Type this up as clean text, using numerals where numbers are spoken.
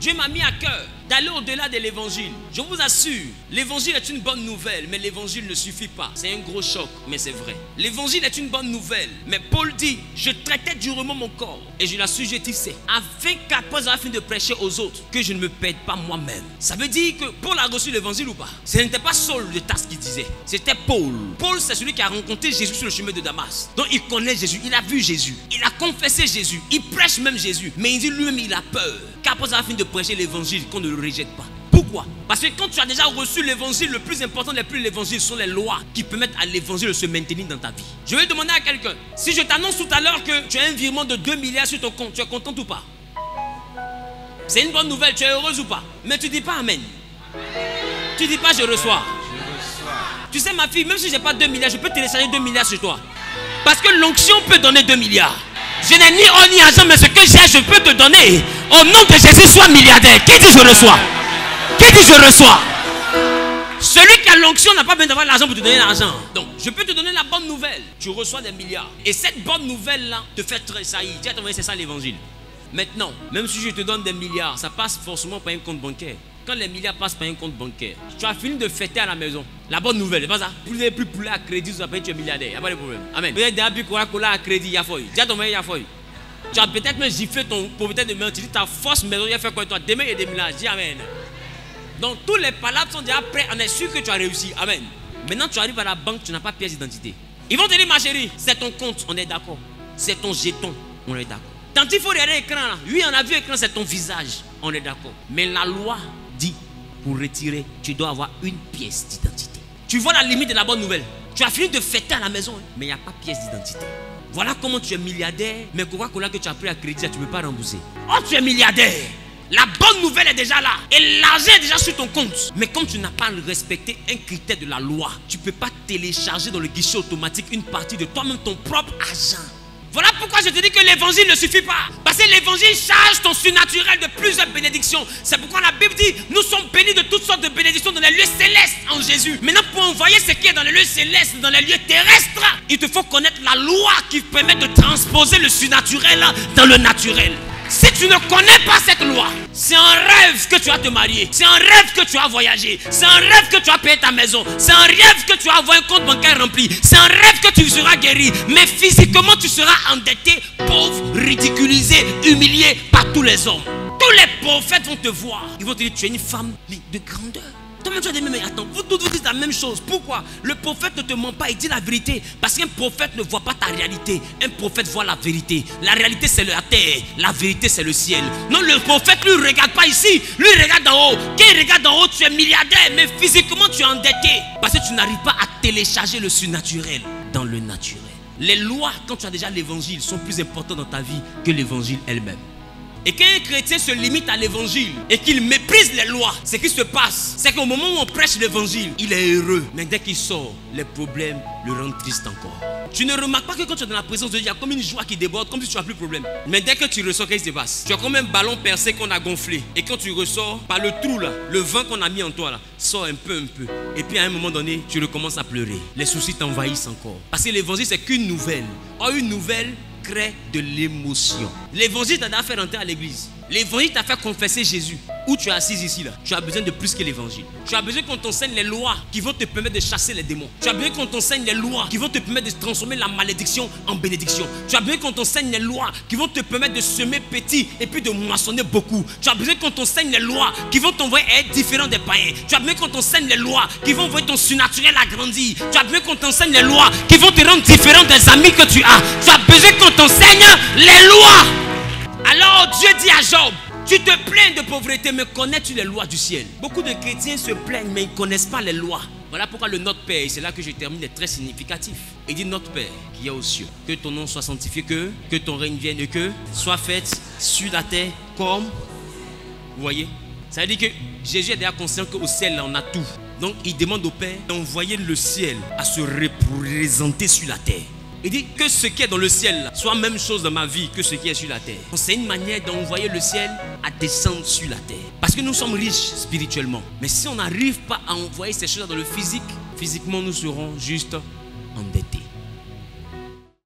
Dieu m'a mis à cœur d'aller au-delà de l'évangile. Je vous assure, l'évangile est une bonne nouvelle, mais l'évangile ne suffit pas. C'est un gros choc, mais c'est vrai. L'évangile est une bonne nouvelle, mais Paul dit, je traitais durement mon corps et je l'assujettissais, afin qu'après avoir fini de prêcher aux autres, que je ne me perde pas moi-même. Ça veut dire que Paul a reçu l'évangile ou pas? Ce n'était pas Saul de Tarse qui disait, c'était Paul. Paul, c'est celui qui a rencontré Jésus sur le chemin de Damas. Donc il connaît Jésus, il a vu Jésus, il a confessé Jésus, il prêche même Jésus, mais il dit lui-même il a peur qu'après avoir fini de prêcher l'évangile, qu'on ne le rejette pas. Pourquoi? Parce que quand tu as déjà reçu l'évangile, le plus important n'est plus l'évangile, sont les lois qui permettent à l'évangile de se maintenir dans ta vie. Je vais demander à quelqu'un, si je t'annonce tout à l'heure que tu as un virement de 2 milliards sur ton compte, tu es content ou pas? C'est une bonne nouvelle, tu es heureuse ou pas? Mais tu dis pas amen. Tu dis pas je reçois. Tu sais ma fille, même si je n'ai pas 2 milliards, je peux télécharger 2 milliards sur toi. Parce que l'onction peut donner 2 milliards. Je n'ai ni or ni argent, mais ce que j'ai, je peux te donner. Au nom de Jésus, sois milliardaire. Qui dit je reçois? Qui dit je reçois? Celui qui a l'onction n'a pas besoin d'avoir l'argent pour te donner l'argent. Donc, je peux te donner la bonne nouvelle. Tu reçois des milliards. Et cette bonne nouvelle-là te fait tressaillir. Tu as c'est ça l'évangile. Maintenant, même si je te donne des milliards, ça passe forcément par un compte bancaire. Quand les milliards passent par un compte bancaire, tu as fini de fêter à la maison. La bonne nouvelle, c'est pas ça. Vous n'avez plus poulet à crédit, vous appelez tu es milliardaire. Il n'y a pas de problème. Amen. Vous avez déjà plus Coca-Cola à crédit, il y a foy. Dis à ton mari, il y a foy. Tu as peut-être même giflé ton propriétaire de maison. Tu dis ta force maison, il a fait quoi toi? Demain, il y a des milliards. Dis amen. Donc, tous les palabres sont déjà prêts. On est sûr que tu as réussi. Amen. Maintenant, tu arrives à la banque, tu n'as pas pièce d'identité. Ils vont te dire, ma chérie, c'est ton compte, on est d'accord. C'est ton jeton, on est d'accord. Tant qu'il faut regarder l'écran là, oui, on a vu l'écran, c'est ton visage, on est d'accord. Mais la loi dit, pour retirer, tu dois avoir une pièce d'identité. Tu vois la limite de la bonne nouvelle. Tu as fini de fêter à la maison, mais il n'y a pas de pièce d'identité. Voilà comment tu es milliardaire, mais Coca-Cola que tu as pris à crédit, tu ne peux pas rembourser. Oh, tu es milliardaire. La bonne nouvelle est déjà là. Et l'argent est déjà sur ton compte. Mais comme tu n'as pas respecté un critère de la loi, tu ne peux pas télécharger dans le guichet automatique une partie de toi-même ton propre argent. Voilà pourquoi je te dis que l'évangile ne suffit pas. Parce que l'évangile charge ton surnaturel de plusieurs bénédictions. C'est pourquoi la Bible dit, nous sommes bénis de toutes sortes de bénédictions dans les lieux célestes en Jésus. Maintenant, pour envoyer ce qui est dans les lieux célestes, dans les lieux terrestres, il te faut connaître la loi qui permet de transposer le surnaturel dans le naturel. Si tu ne connais pas cette loi, c'est un rêve que tu as te marier. C'est un rêve que tu as voyager. C'est un rêve que tu as payé ta maison. C'est un rêve que tu as avoir un compte bancaire rempli. C'est un rêve que tu seras guéri. Mais physiquement, tu seras endetté, pauvre, ridiculisé, humilié par tous les hommes. Tous les prophètes vont te voir. Ils vont te dire, tu es une femme de grandeur. Toi-même, tu as dit, mais attends, vous dites la même chose. Pourquoi? Le prophète ne te ment pas, il dit la vérité. Parce qu'un prophète ne voit pas ta réalité. Un prophète voit la vérité. La réalité, c'est la terre. La vérité, c'est le ciel. Non, le prophète, lui, ne regarde pas ici. Lui, il regarde d'en haut. Quand il regarde d'en haut, tu es milliardaire. Mais physiquement, tu es endetté. Parce que tu n'arrives pas à télécharger le surnaturel dans le naturel. Les lois, quand tu as déjà l'évangile, sont plus importantes dans ta vie que l'évangile elle-même. Et quand un chrétien se limite à l'évangile et qu'il méprise les lois, ce qui se passe, c'est qu'au moment où on prêche l'évangile, il est heureux. Mais dès qu'il sort, les problèmes le rendent triste encore. Tu ne remarques pas que quand tu es dans la présence de Dieu, il y a comme une joie qui déborde, comme si tu n'as plus de problème. Mais dès que tu ressors, qu'est-ce qui se passe? Tu as comme un ballon percé qu'on a gonflé. Et quand tu ressors, par le trou là, le vent qu'on a mis en toi là, sort un peu. Et puis à un moment donné, tu recommences à pleurer. Les soucis t'envahissent encore. Parce que l'évangile, c'est qu'une nouvelle. Or, une nouvelle crée de l'émotion. L'évangile t'a fait rentrer à l'église. L'évangile t'a fait confesser Jésus. Où tu es assis ici là, tu as besoin de plus que l'évangile. Tu as besoin qu'on t'enseigne les lois qui vont te permettre de chasser les démons. Tu as besoin qu'on t'enseigne les lois qui vont te permettre de transformer la malédiction en bénédiction. Tu as besoin qu'on t'enseigne les lois qui vont te permettre de semer petit et puis de moissonner beaucoup. Tu as besoin qu'on t'enseigne les lois qui vont t'envoyer à être différent des païens. Tu as besoin qu'on t'enseigne les lois qui vont envoyer ton surnaturel à grandir. Tu as besoin qu'on t'enseigne les lois qui vont te rendre différent des amis que tu as. Tu as besoin qu'on t'enseigne les lois. Alors Dieu dit à Job, tu te plains de pauvreté, mais connais-tu les lois du ciel? Beaucoup de chrétiens se plaignent, mais ils ne connaissent pas les lois. Voilà pourquoi le Notre Père, et c'est là que je termine, est très significatif. Il dit, Notre Père qui est aux cieux, que ton nom soit sanctifié, que ton règne vienne, que soit faite sur la terre comme... Vous voyez? Ça veut dire que Jésus est déjà conscient qu'au ciel, là, on a tout. Donc il demande au Père d'envoyer le ciel à se représenter sur la terre. Il dit que ce qui est dans le ciel soit la même chose dans ma vie que ce qui est sur la terre. C'est une manière d'envoyer le ciel à descendre sur la terre. Parce que nous sommes riches spirituellement. Mais si on n'arrive pas à envoyer ces choses dans le physique, physiquement nous serons juste endettés.